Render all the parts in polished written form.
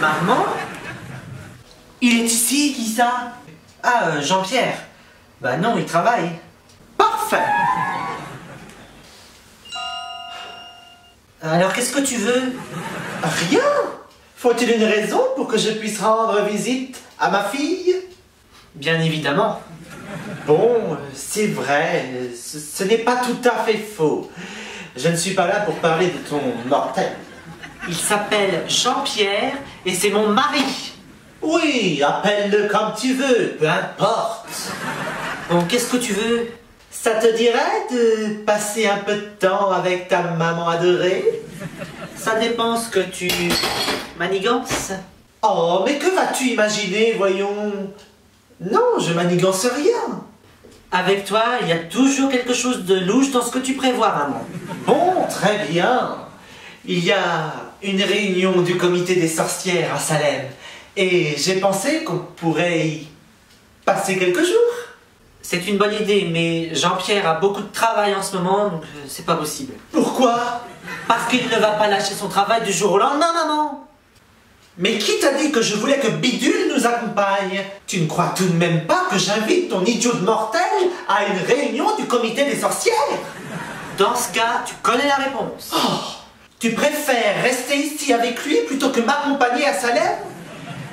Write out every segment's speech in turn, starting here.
Maman? Il est ici, qui ça? Ah, Jean-Pierre. Bah non, il travaille. Parfait. Alors, qu'est-ce que tu veux? Rien. Faut-il une raison pour que je puisse rendre visite à ma fille? Bien évidemment. Bon, c'est vrai, ce n'est pas tout à fait faux. Je ne suis pas là pour parler de ton mortel. Il s'appelle Jean-Pierre et c'est mon mari. Oui, appelle-le comme tu veux, peu importe. Bon, qu'est-ce que tu veux? Ça te dirait de passer un peu de temps avec ta maman adorée? Ça dépend ce que tu manigances. Oh, mais que vas-tu imaginer, voyons? Non, je manigance rien. Avec toi, il y a toujours quelque chose de louche dans ce que tu prévois, maman. Bon, très bien. Il y a une réunion du comité des sorcières à Salem. Et j'ai pensé qu'on pourrait y passer quelques jours. C'est une bonne idée, mais Jean-Pierre a beaucoup de travail en ce moment, donc c'est pas possible. Pourquoi? Parce qu'il ne va pas lâcher son travail du jour au lendemain, maman. Mais qui t'a dit que je voulais que Bidule nous accompagne? Tu ne crois tout de même pas que j'invite ton idiot de mortel à une réunion du comité des sorcières? Dans ce cas, tu connais la réponse. Oh, tu préfères rester ici avec lui plutôt que m'accompagner à Salem?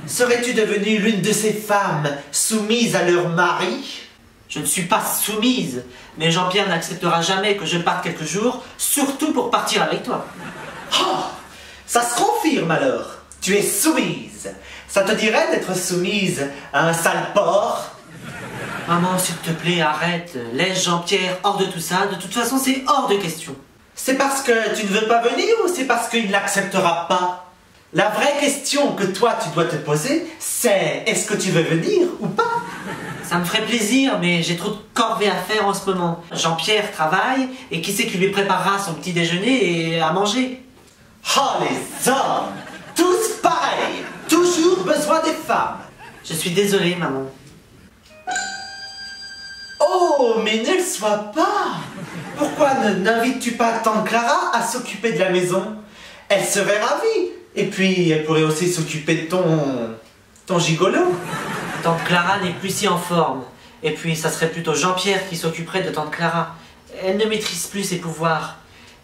Serais-tu devenue l'une de ces femmes soumises à leur mari? Je ne suis pas soumise, mais Jean-Pierre n'acceptera jamais que je parte quelques jours, surtout pour partir avec toi. Oh, ça se confirme alors. Tu es soumise. Ça te dirait d'être soumise à un sale porc? Maman, s'il te plaît, arrête. Laisse Jean-Pierre hors de tout ça. De toute façon, c'est hors de question. C'est parce que tu ne veux pas venir ou c'est parce qu'il n'acceptera pas? La vraie question que toi tu dois te poser, c'est est-ce que tu veux venir ou pas? Ça me ferait plaisir, mais j'ai trop de corvées à faire en ce moment. Jean-Pierre travaille, et qui c'est qui lui préparera son petit déjeuner et à manger? Oh, les hommes! Tous pareils! Toujours besoin des femmes! Je suis désolée, maman. Oh, mais ne le sois pas! Pourquoi n'invites-tu pas tante Clara à s'occuper de la maison? Elle serait ravie! Et puis, elle pourrait aussi s'occuper de ton gigolo. Tante Clara n'est plus si en forme. Et puis, ça serait plutôt Jean-Pierre qui s'occuperait de tante Clara. Elle ne maîtrise plus ses pouvoirs.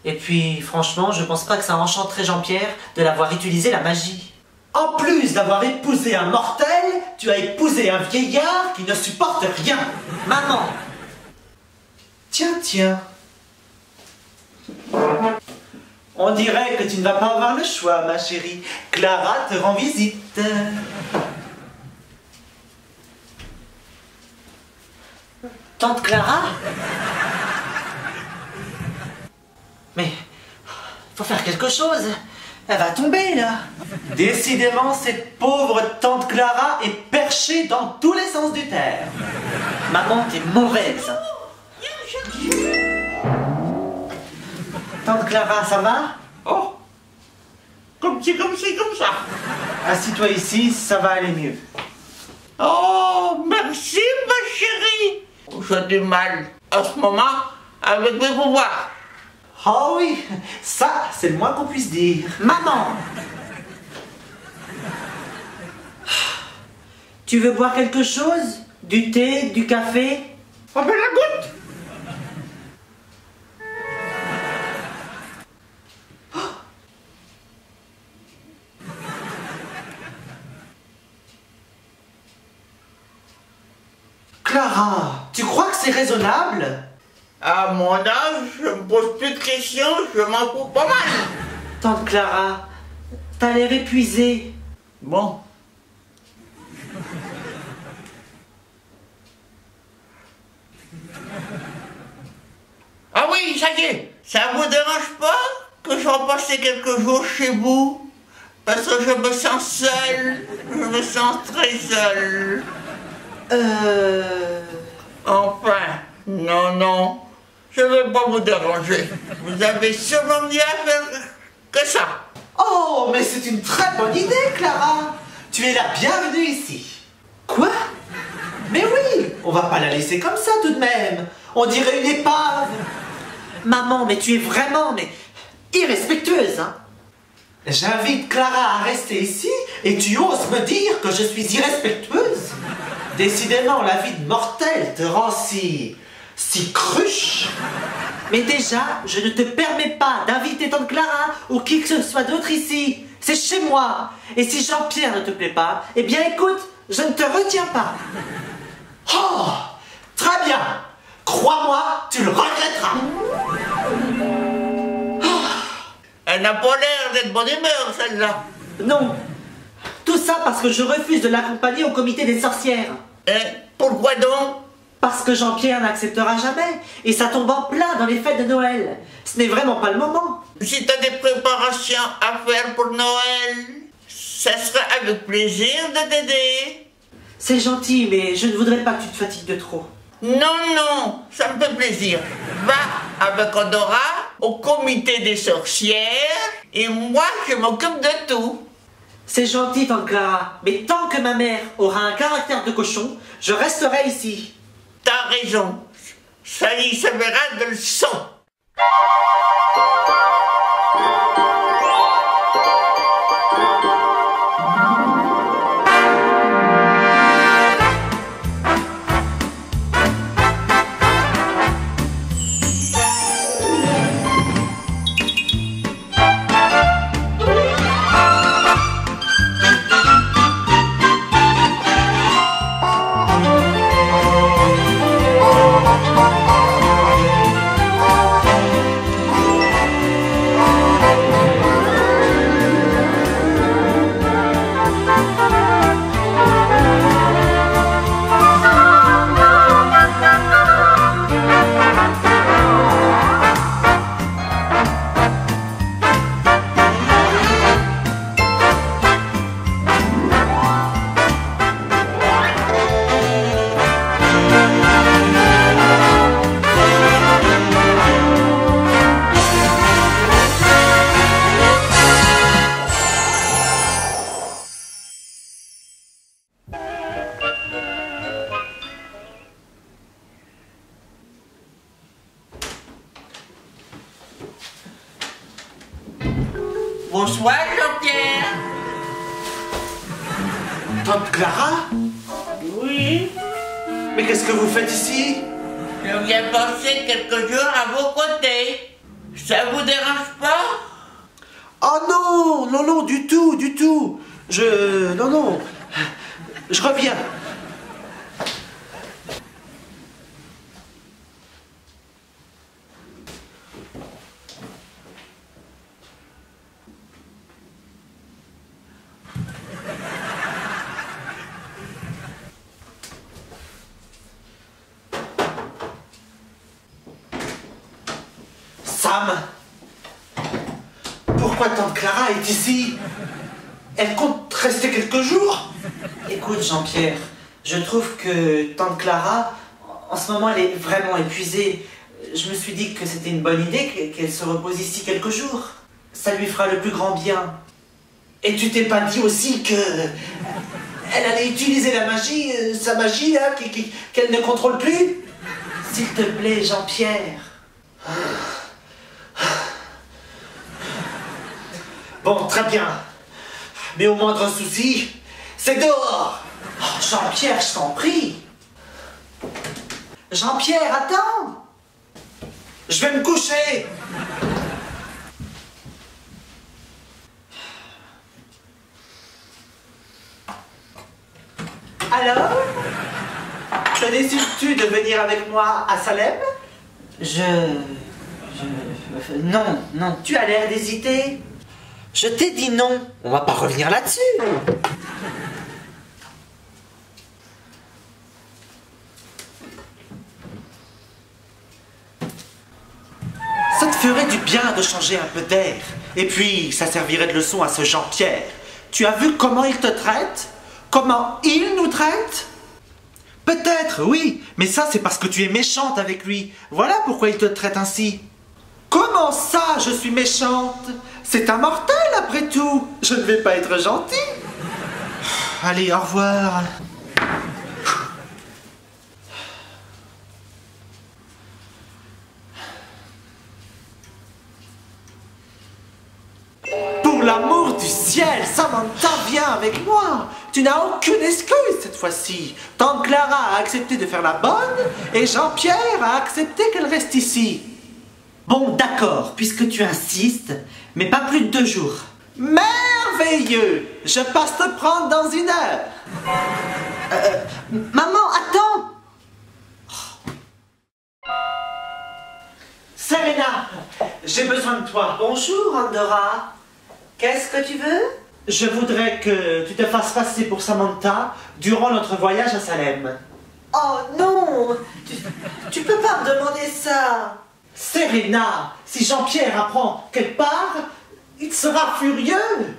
Et puis, franchement, je pense pas que ça enchanterait Jean-Pierre de l'avoir utilisé la magie. En plus d'avoir épousé un mortel, tu as épousé un vieillard qui ne supporte rien. Maman! Tiens, tiens. On dirait que tu ne vas pas avoir le choix, ma chérie. Clara te rend visite. Tante Clara? Mais, faut faire quelque chose. Elle va tomber, là. Décidément, cette pauvre tante Clara est perchée dans tous les sens du terme. Maman, t'es mauvaise. Tante Clara, ça va? Oh, comme ça. Assis-toi ici, ça va aller mieux. Oh, merci ma chérie. J'ai du mal en ce moment avec mes pouvoirs. Oh oui, ça, c'est le moins qu'on puisse dire. Maman! Tu veux boire quelque chose? Du thé, du café? Oh ben la goutte. Clara, tu crois que c'est raisonnable? À mon âge, je me pose plus de questions, je m'en fous pas mal. Tante Clara, t'as l'air épuisée. Bon. Ah oui, ça y est, ça vous dérange pas que je repasse quelques jours chez vous? Parce que je me sens seule, je me sens très seule. Enfin, non, je ne vais pas vous déranger. Vous avez sûrement mieux à faire que ça. Oh, mais c'est une très bonne idée, Clara. Tu es la bienvenue ici. Quoi? Mais oui, on va pas la laisser comme ça tout de même. On dirait une épave. Maman, mais tu es vraiment irrespectueuse, hein? J'invite Clara à rester ici et tu oses me dire que je suis irrespectueuse? Décidément, la vie de mortel te rend si cruche. Mais déjà, je ne te permets pas d'inviter tante Clara ou qui que ce soit d'autre ici. C'est chez moi. Et si Jean-Pierre ne te plaît pas, eh bien écoute, je ne te retiens pas. Oh, très bien. Crois-moi, tu le regretteras. Elle n'a pas l'air d'être bonne humeur, celle-là. Non. Tout ça parce que je refuse de l'accompagner au comité des sorcières. Pourquoi donc? Parce que Jean-Pierre n'acceptera jamais. Et ça tombe en plein dans les fêtes de Noël. Ce n'est vraiment pas le moment. Si t'as des préparations à faire pour Noël, ça sera avec plaisir de t'aider. C'est gentil, mais je ne voudrais pas que tu te fatigues de trop. Non, ça me fait plaisir. Va avec Odora au comité des sorcières et moi je m'occupe de tout. C'est gentil, tante Clara, mais tant que ma mère aura un caractère de cochon, je resterai ici. T'as raison. Ça y servira de leçon. Bonsoir, Jean-Pierre. Tante Clara? Oui, Mais qu'est-ce que vous faites ici? je viens passer quelques jours à vos côtés. Ça vous dérange pas? Oh non, du tout. Non. Je reviens. Sam, pourquoi tante Clara est ici? Elle compte rester quelques jours? Écoute, Jean-Pierre, je trouve que tante Clara, en ce moment, elle est vraiment épuisée. Je me suis dit que c'était une bonne idée qu'elle se repose ici quelques jours. Ça lui fera le plus grand bien. Et tu t'es pas dit aussi que elle allait utiliser la magie, sa magie là, qu'elle ne contrôle plus? S'il te plaît, Jean-Pierre. Bon, très bien. Mais au moindre souci, c'est dehors. Oh, Jean-Pierre, je t'en prie. Jean-Pierre, attends. Je vais me coucher. Alors, Te décides-tu de venir avec moi à Salem? Non. Tu as l'air d'hésiter. Je t'ai dit non. On va pas revenir là-dessus. Ça te ferait du bien de changer un peu d'air. Et puis, ça servirait de leçon à ce Jean-Pierre. Tu as vu comment il te traite? Comment il nous traite? Peut-être, oui, mais ça c'est parce que tu es méchante avec lui. Voilà pourquoi il te traite ainsi. Comment ça, je suis méchante? C'est un mortel après tout. Je ne vais pas être gentille. Allez, au revoir. Pour l'amour Amour du ciel, Samantha, viens avec moi. Tu n'as aucune excuse cette fois-ci. Tante Clara a accepté de faire la bonne et Jean-Pierre a accepté qu'elle reste ici. Bon, d'accord, puisque tu insistes, mais pas plus de 2 jours. Merveilleux! Je passe te prendre dans 1 heure. Maman, attends! Serena, j'ai besoin de toi. Bonjour, Andorra. Qu'est-ce que tu veux? Je voudrais que tu te fasses passer pour Samantha durant notre voyage à Salem. Oh non! Tu peux pas me demander ça! Serena, si Jean-Pierre apprend qu'elle part, il sera furieux.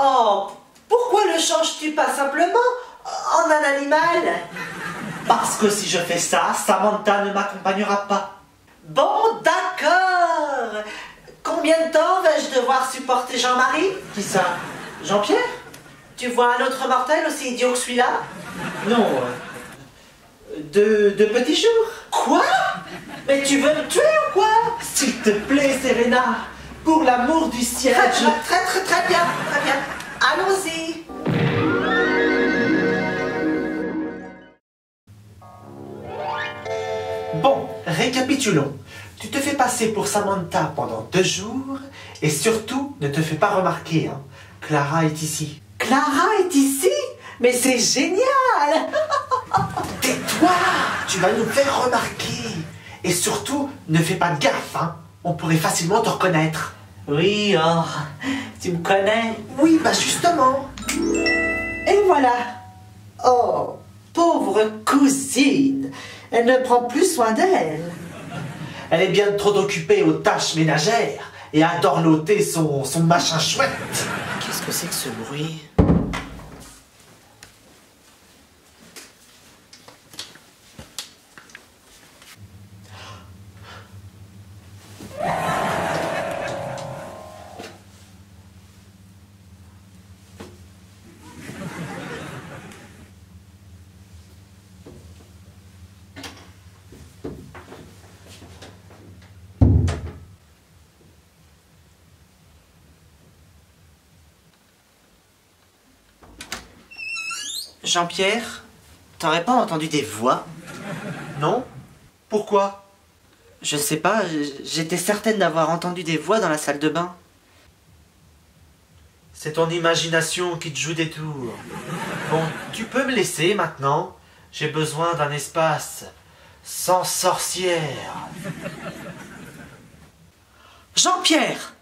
Oh, pourquoi le changes-tu pas simplement en un animal? Parce que si je fais ça, Samantha ne m'accompagnera pas. Bon, d'accord. Combien de temps vais-je devoir supporter Jean-Marie? Qui ça? Jean-Pierre? Tu vois un autre mortel aussi idiot que celui-là? Non. De petits jours. Quoi? Mais tu veux me tuer ou quoi? S'il te plaît, Serena, pour l'amour du ciel, Très bien, très bien. Allons-y. Bon, récapitulons. Tu te fais passer pour Samantha pendant 2 jours et surtout, ne te fais pas remarquer, hein. Clara est ici. Clara est ici? Mais c'est génial! Tais-toi! Tu vas nous faire remarquer. Et surtout, ne fais pas de gaffe, hein. On pourrait facilement te reconnaître. Oui, oh, tu me connais. Oui, bah justement. Et voilà. Oh, pauvre cousine. Elle ne prend plus soin d'elle. Elle est bien trop occupée aux tâches ménagères et adore l'ôter son machin chouette. Qu'est-ce que c'est que ce bruit? Jean-Pierre, t'aurais pas entendu des voix? Non? Pourquoi? Je sais pas, j'étais certaine d'avoir entendu des voix dans la salle de bain. C'est ton imagination qui te joue des tours. Bon, tu peux me laisser maintenant. J'ai besoin d'un espace sans sorcière. Jean-Pierre!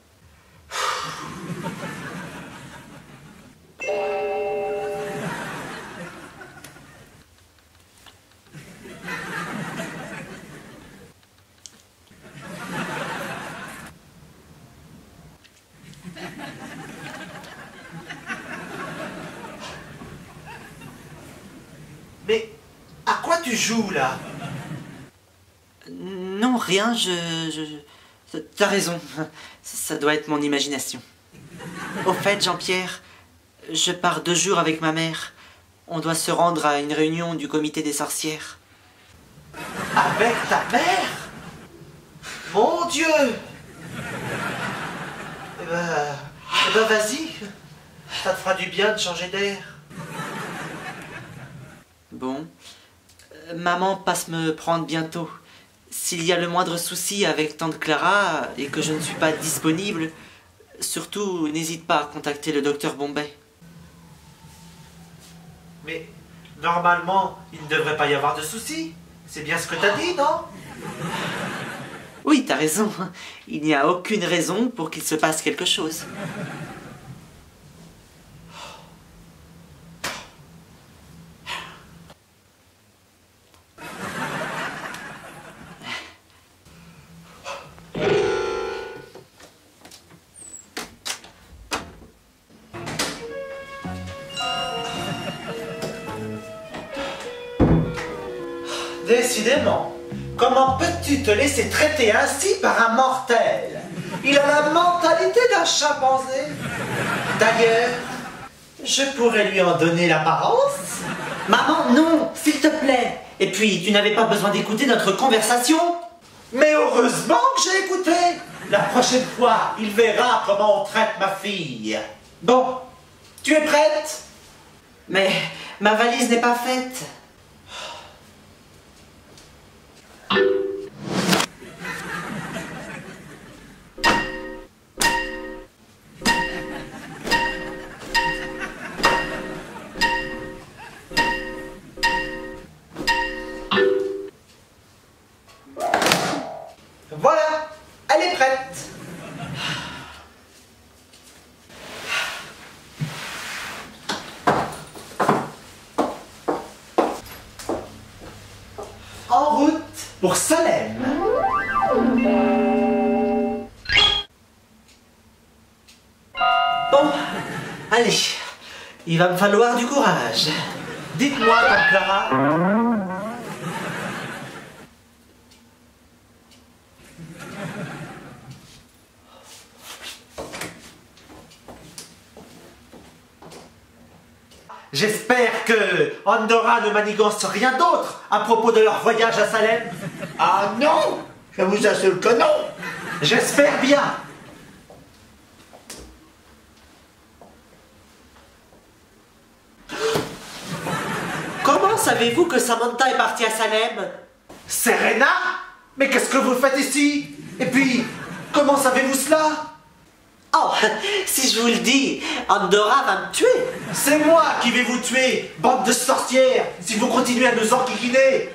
Mais à quoi tu joues là? Non, rien, T'as raison, ça doit être mon imagination. Au fait, Jean-Pierre, je pars 2 jours avec ma mère. On doit se rendre à une réunion du comité des sorcières. Avec ta mère? Mon Dieu! Eh ben vas-y. Ça te fera du bien de changer d'air. Bon, maman passe me prendre bientôt. S'il y a le moindre souci avec tante Clara et que je ne suis pas disponible, surtout n'hésite pas à contacter le docteur Bombay. Mais normalement, il ne devrait pas y avoir de soucis. C'est bien ce que t'as dit, non? Oui, t'as raison. Il n'y a aucune raison pour qu'il se passe quelque chose. Décidément, comment peux-tu te laisser traiter ainsi par un mortel? Il a la mentalité d'un chimpanzé. D'ailleurs, je pourrais lui en donner l'apparence. Maman, non, s'il te plaît. Et puis, tu n'avais pas besoin d'écouter notre conversation. Mais heureusement que j'ai écouté. La prochaine fois, il verra comment on traite ma fille. Bon, tu es prête? Mais ma valise n'est pas faite. Voilà, elle est prête. En route pour Salem. Bon, allez, il va me falloir du courage. Dites-moi, tante Clara. J'espère que Andorra ne manigance rien d'autre à propos de leur voyage à Salem. Ah non, je vous assure que non. J'espère bien. Comment savez-vous que Samantha est partie à Salem? Serena? Mais qu'est-ce que vous faites ici? Et puis, comment savez-vous cela? Oh, si je vous le dis, Andorra va me tuer. C'est moi qui vais vous tuer, bande de sorcières, si vous continuez à nous enquiquiner.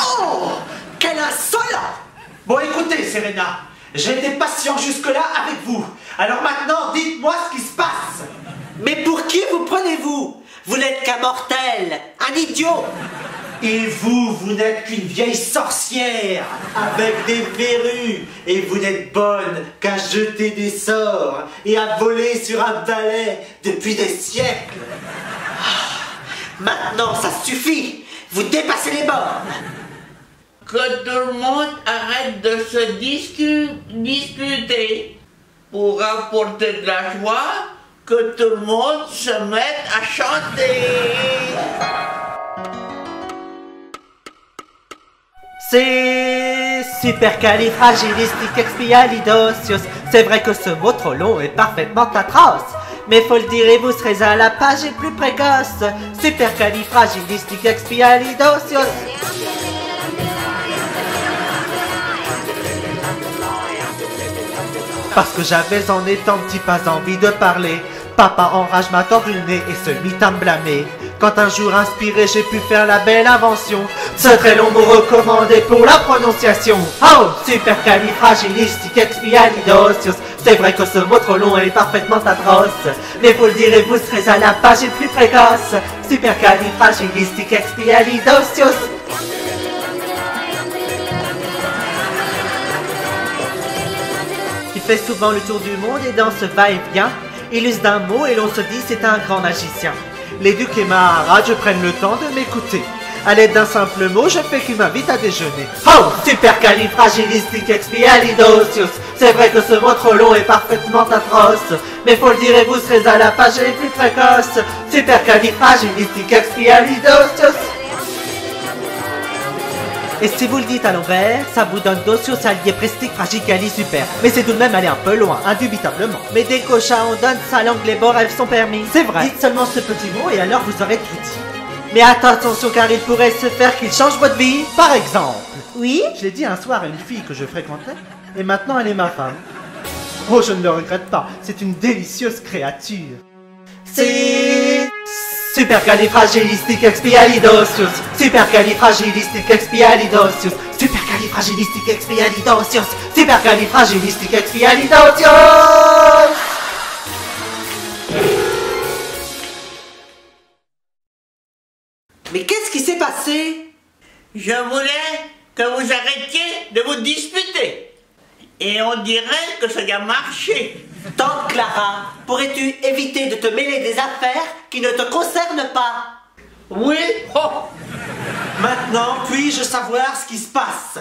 Oh, quel insolent! Bon, écoutez, Serena, j'ai été patient jusque-là avec vous. Alors maintenant, dites-moi ce qui se passe. Mais pour qui vous prenez-vous? Vous n'êtes qu'un mortel, un idiot. Et vous, vous n'êtes qu'une vieille sorcière avec des verrues. Et vous n'êtes bonne qu'à jeter des sorts et à voler sur un balai depuis des siècles. Maintenant, ça suffit. Vous dépassez les bornes. Que tout le monde arrête de se disputer pour apporter de la joie, que tout le monde se mette à chanter. C'est supercalifragilisticexpialidocious. C'est vrai que ce mot trop long est parfaitement atroce. Mais faut le dire et vous serez à la page et plus précoce. Supercalifragilisticexpialidocious. Parce que j'avais en étant petit pas envie de parler. Papa en rage m'a tordu le nez et se mit à me blâmer. Quand un jour inspiré j'ai pu faire la belle invention, ce très long mot recommandé pour la prononciation. Oh, supercalifragilisticexpialidocious. C'est vrai que ce mot trop long est parfaitement atroce. Mais vous le direz, vous serez à la page et plus précoce. Supercalifragilisticexpialidocious. Il fait souvent le tour du monde et dans ce va-et-vient, il use d'un mot et l'on se dit c'est un grand magicien. Les ducs et Maharaj prennent le temps de m'écouter. À l'aide d'un simple mot, je fais qu'il m'invite à déjeuner. Oh, supercalifragilisticexpialidocious. C'est vrai que ce mot trop long est parfaitement atroce. Mais faut le dire et vous serez à la page et plus précoce. Supercalifragilisticexpialidocious. Et si vous le dites à l'envers, ça vous donne docios allié prestique fragicali super. Mais c'est tout de même aller un peu loin, indubitablement. Mais dès qu'au chat on donne sa langue, les beaux rêves sont permis. C'est vrai. Dites seulement ce petit mot et alors vous aurez tout dit. Mais attention car il pourrait se faire qu'il change votre vie. Par exemple. Oui? Je l'ai dit un soir à une fille que je fréquentais, et maintenant elle est ma femme. Oh, je ne le regrette pas, c'est une délicieuse créature. C'est... Supercalifragilisticexpialidocious. Supercalifragilisticexpialidocious. Supercalifragilisticexpialidocious. Supercalifragilisticexpialidocious. Mais qu'est-ce qui s'est passé? Je voulais que vous arrêtiez de vous disputer. Et on dirait que ça a marché. Tante Clara, pourrais-tu éviter de te mêler des affaires qui ne te concernent pas? Oui. Oh. Maintenant, puis-je savoir ce qui se passe?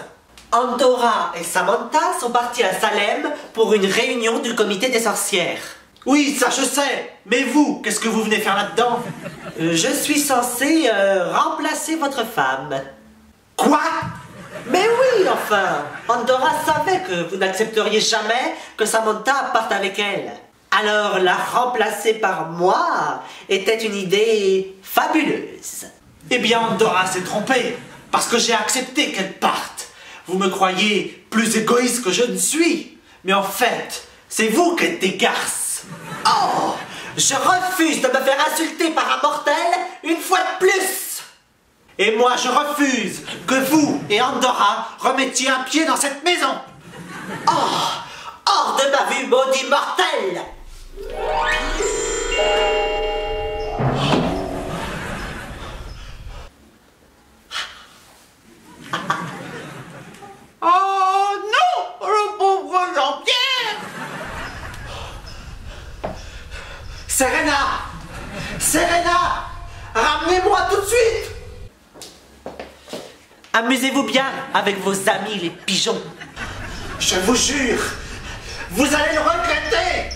Andorra et Samantha sont partis à Salem pour une réunion du comité des sorcières. Oui, ça je sais. Mais vous, qu'est-ce que vous venez faire là-dedans? Je suis censé remplacer votre femme. Quoi? Mais oui, enfin, Andorra savait que vous n'accepteriez jamais que Samantha parte avec elle. Alors la remplacer par moi était une idée fabuleuse. Eh bien, Andorra s'est trompée, parce que j'ai accepté qu'elle parte. Vous me croyez plus égoïste que je ne suis, mais en fait, c'est vous qui êtes des garces. Oh, je refuse de me faire insulter par un mortel une fois de plus. Et moi, je refuse que vous et Andorra remettiez un pied dans cette maison. Oh, hors de ma vue, maudit mortel. Oh non, le pauvre Jean-Pierre. Serena! Serena! Ramenez-moi tout de suite! Amusez-vous bien avec vos amis les pigeons. Je vous jure, vous allez le regretter!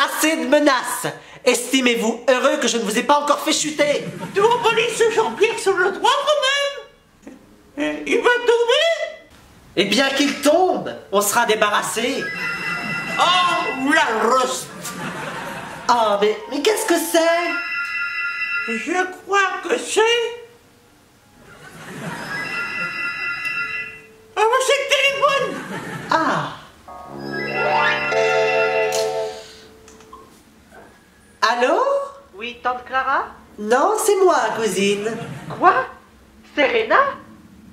Assez de menaces. Estimez-vous heureux que je ne vous ai pas encore fait chuter. Tu vas pas laisser Jean-Pierre sur le toit quand même? Il va tomber? Eh bien qu'il tombe, on sera débarrassé. Oh, la roste! Oh, mais qu'est-ce que c'est? Je crois que c'est... Ah, c'est le téléphone! Ah. Allô? Oui, tante Clara? Non, c'est moi, cousine. Quoi? Serena?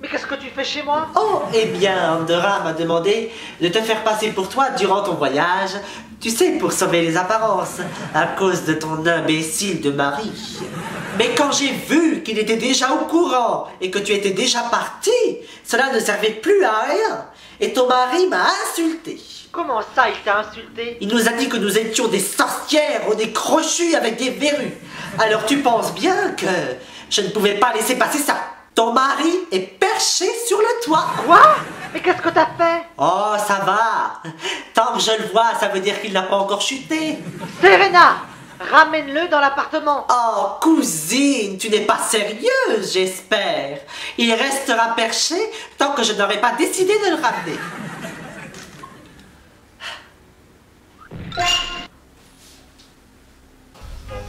Mais qu'est-ce que tu fais chez moi? Oh, eh bien, Andorra m'a demandé de te faire passer pour toi durant ton voyage. Tu sais, pour sauver les apparences, à cause de ton imbécile de mari. Mais quand j'ai vu qu'il était déjà au courant et que tu étais déjà parti, cela ne servait plus à rien. Et ton mari m'a insulté. Comment ça, il t'a insulté? Il nous a dit que nous étions des sorcières ou des crochues avec des verrues. Alors tu penses bien que je ne pouvais pas laisser passer ça. Ton mari est perché sur le toit. Quoi? Mais qu'est-ce que t'as fait? Oh, ça va. Tant que je le vois, ça veut dire qu'il n'a pas encore chuté. Serena! Ramène-le dans l'appartement. Oh, cousine, tu n'es pas sérieuse, j'espère. Il restera perché tant que je n'aurai pas décidé de le ramener.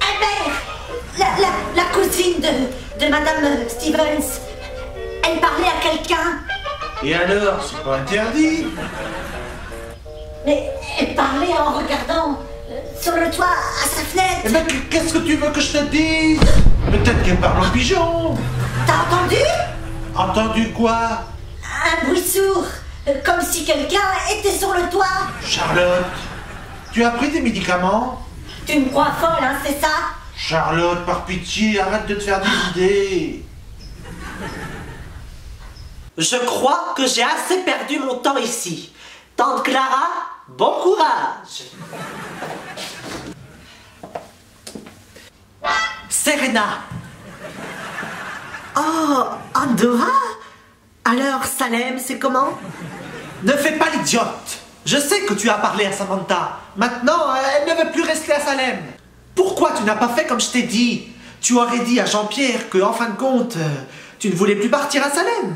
Albert, la cousine de Madame Stevens, elle parlait à quelqu'un. Et alors, c'est pas interdit? Mais elle parlait en regardant sur le toit, à sa fenêtre. Eh ben, qu'est-ce que tu veux que je te dise? Peut-être qu'elle parle en pigeon. T'as entendu? Entendu quoi? Un bruit sourd, comme si quelqu'un était sur le toit. Charlotte, tu as pris des médicaments? Tu me crois folle, hein, c'est ça? Charlotte, par pitié, arrête de te faire des idées. Je crois que j'ai assez perdu mon temps ici. Tante Clara, bon courage. Serena! Oh, Andorra? Alors, Salem, c'est comment? Ne fais pas l'idiote! Je sais que tu as parlé à Samantha. Maintenant, elle ne veut plus rester à Salem. Pourquoi tu n'as pas fait comme je t'ai dit? Tu aurais dit à Jean-Pierre que, en fin de compte, tu ne voulais plus partir à Salem.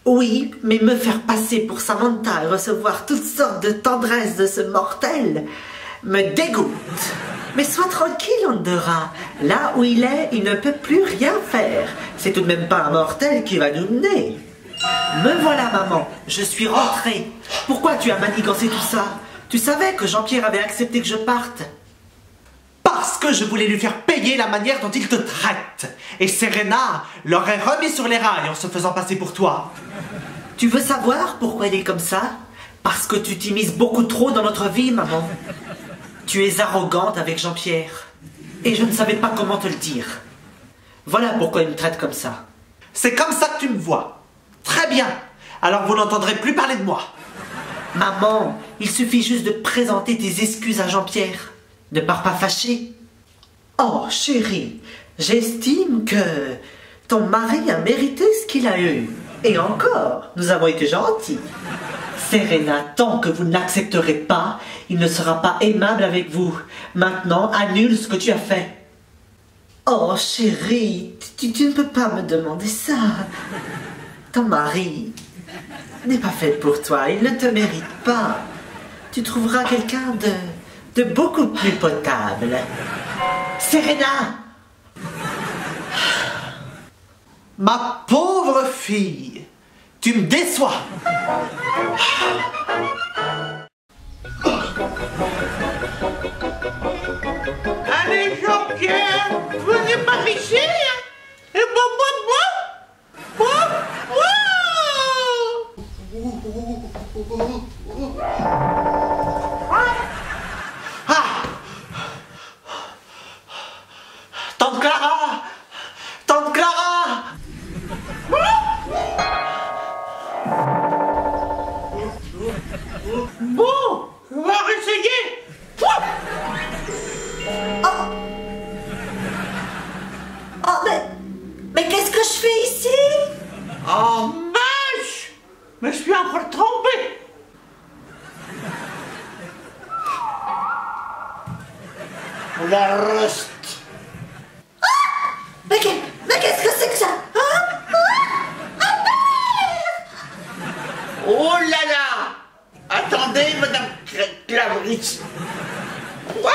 Oui, mais me faire passer pour Samantha et recevoir toutes sortes de tendresses de ce mortel me dégoûte. Mais sois tranquille, Andorra. Là où il est, il ne peut plus rien faire. C'est tout de même pas un mortel qui va nous mener. Me voilà, maman. Je suis rentrée. Pourquoi tu as manigancé tout ça? Tu savais que Jean-Pierre avait accepté que je parte? Parce que je voulais lui faire payer la manière dont il te traite. Et Serena l'aurait remis sur les rails en se faisant passer pour toi. Tu veux savoir pourquoi il est comme ça? Parce que tu t'immisces beaucoup trop dans notre vie, maman. Tu es arrogante avec Jean-Pierre. Et je ne savais pas comment te le dire. Voilà pourquoi il me traite comme ça. C'est comme ça que tu me vois. Très bien. Alors vous n'entendrez plus parler de moi. Maman, il suffit juste de présenter tes excuses à Jean-Pierre. Ne pars pas fâché. Oh, chérie, j'estime que ton mari a mérité ce qu'il a eu. Et encore, nous avons été gentils. Serena, tant que vous ne l'accepterez pas, il ne sera pas aimable avec vous. Maintenant, annule ce que tu as fait. Oh, chérie, tu ne peux pas me demander ça. Ton mari n'est pas faite pour toi. Il ne te mérite pas. Tu trouveras quelqu'un de beaucoup plus potable. Serena! Ma pauvre fille, tu me déçois. Allez, Jean-Pierre, venez par ici. Et bon. Ah! Tante Clara! Tante Clara! Bon, on va réessayer. Oh, mais qu'est-ce que je fais ici? Oh, mince! Mais je suis encore trompé. La reste. Mais qu'est-ce que c'est que ça? Hein? Oh là là! Attendez, Madame Clavris. Quoi?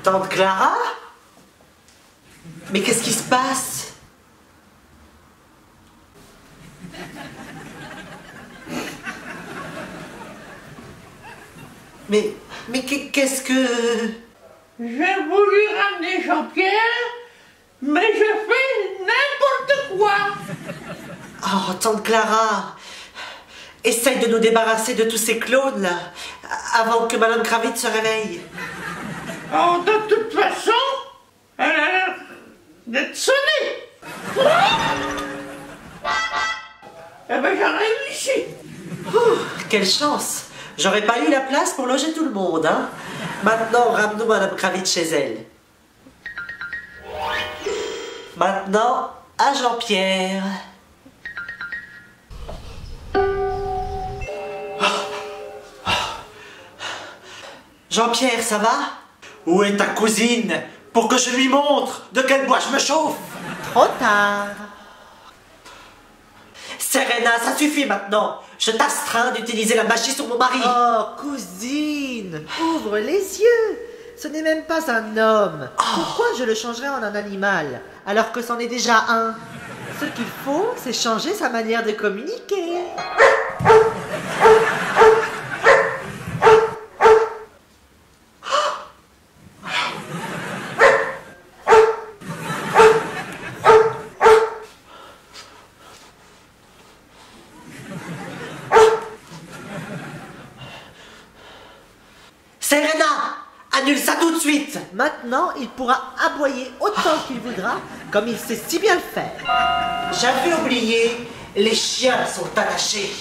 Tante Clara? Mais qu'est-ce qui se passe? Mais qu'est-ce que... J'ai voulu ramener Jean-Pierre, mais je fais n'importe quoi. Oh, Tante Clara, essaye de nous débarrasser de tous ces clones là, avant que Madame Kravitz se réveille. Oh, de toute façon, elle a l'air d'être sonnée. Eh ben, j'arrive ici. Quelle chance! J'aurais pas eu la place pour loger tout le monde, hein? Maintenant, ramenons Madame Kravitz chez elle. Maintenant, à Jean-Pierre. Jean-Pierre, ça va? Où est ta cousine? Pour que je lui montre de quel bois je me chauffe. Trop tard. Serena, ça suffit maintenant. Je t'astreins d'utiliser la magie sur mon mari. Oh, cousine, ouvre les yeux. Ce n'est même pas un homme. Pourquoi je le changerais en un animal, alors que c'en est déjà un? Ce qu'il faut, c'est changer sa manière de communiquer. Serena, annule ça tout de suite. Maintenant, il pourra aboyer autant qu'il voudra, comme il sait si bien le faire. J'avais oublié, les chiens sont attachés.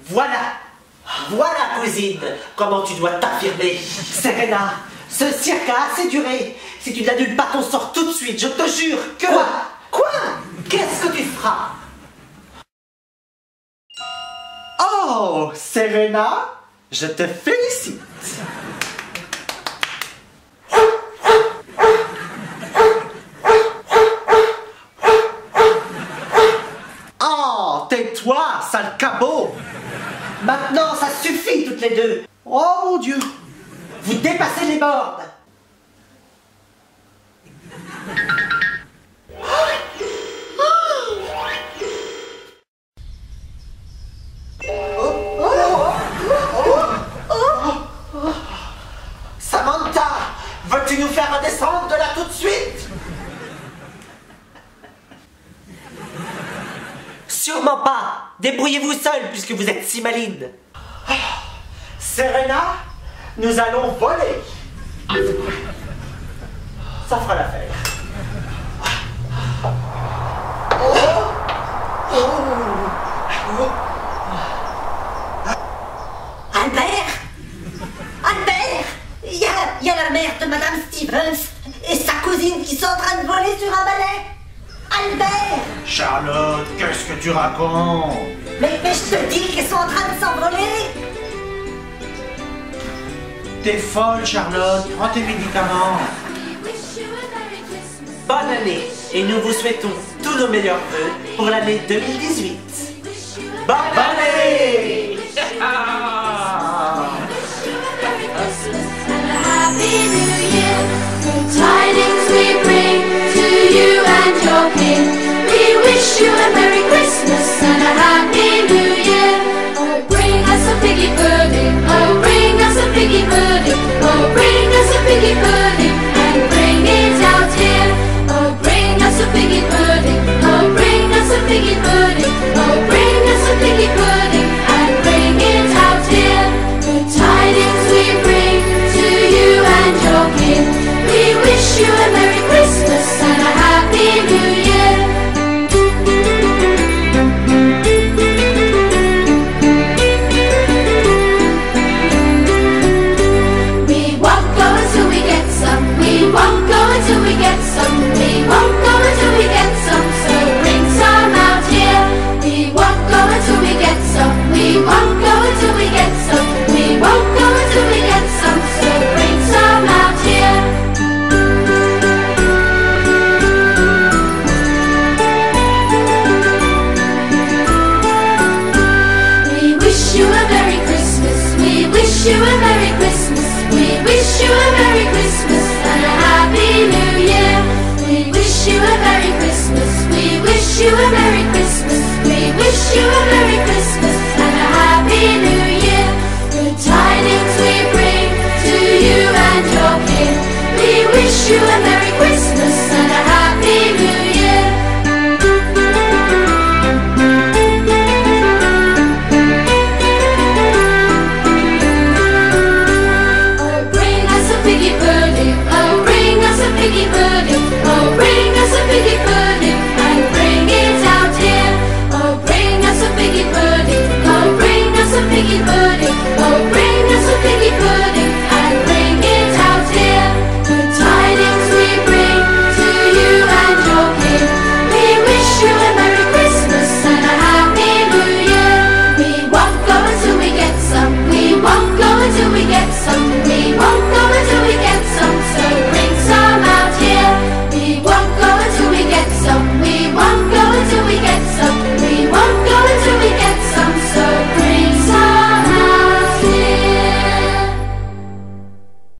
Voilà, cousine, comment tu dois t'affirmer. Serena, ce cirque a assez duré. Si tu n'annules pas ton sort tout de suite, je te jure que... Quoi? Qu'est-ce que tu feras? Oh, Serena, je te félicite. Oh, tais-toi, sale cabot. Maintenant, ça suffit toutes les deux. Oh mon Dieu. Vous dépassez les bornes. Samantha, veux-tu nous faire redescendre de là tout de suite? Sûrement pas. Débrouillez-vous seul puisque vous êtes si maline. Serena, nous allons voler. Ça fera l'affaire. mère de Madame Stevens et sa cousine qui sont en train de voler sur un balai. Albert! Charlotte, qu'est-ce que tu racontes? Mais je te dis qu'elles sont en train de s'envoler. T'es folle, Charlotte. Prends tes médicaments. Bonne année et nous vous souhaitons tous nos meilleurs vœux pour l'année 2018. Bonne année! Happy New Year. Good tidings we bring to you and your king. We wish you a Merry Christmas and a Happy New Year. Oh, bring us a piggy pudding. Oh, bring us a piggy pudding. Oh, bring us a piggy pudding and bring it out here. Oh, bring us a piggy pudding. Oh, bring us a piggy pudding. Oh, bring us a piggy pudding and bring it out here. Good tidings we bring to you and your king. We wish you a Merry Christmas and a Happy New Year. We won't go until we get some. We won't go until we get some. We won't go until we get some. So bring some out here. We won't go until we get some. We won't go until we get some. We won't go until we get some. So bring some out here. We wish you a Merry Christmas. We wish you a Merry Christmas. We wish you a Merry Christmas and a Happy New Year. We wish you a Merry Christmas. We wish you a Merry Christmas. We wish you a Merry Christmas and a Happy New Year. Good tidings we bring to you and your king. We wish you a Merry Christmas and a Happy New Year. Oh, bring us a piggy pudding. Oh, bring us a piggy pudding. Oh, bring us a piggy pudding and bring it out here. Oh, bring us a piggy pudding. Oh, bring us a piggy pudding. Oh, bring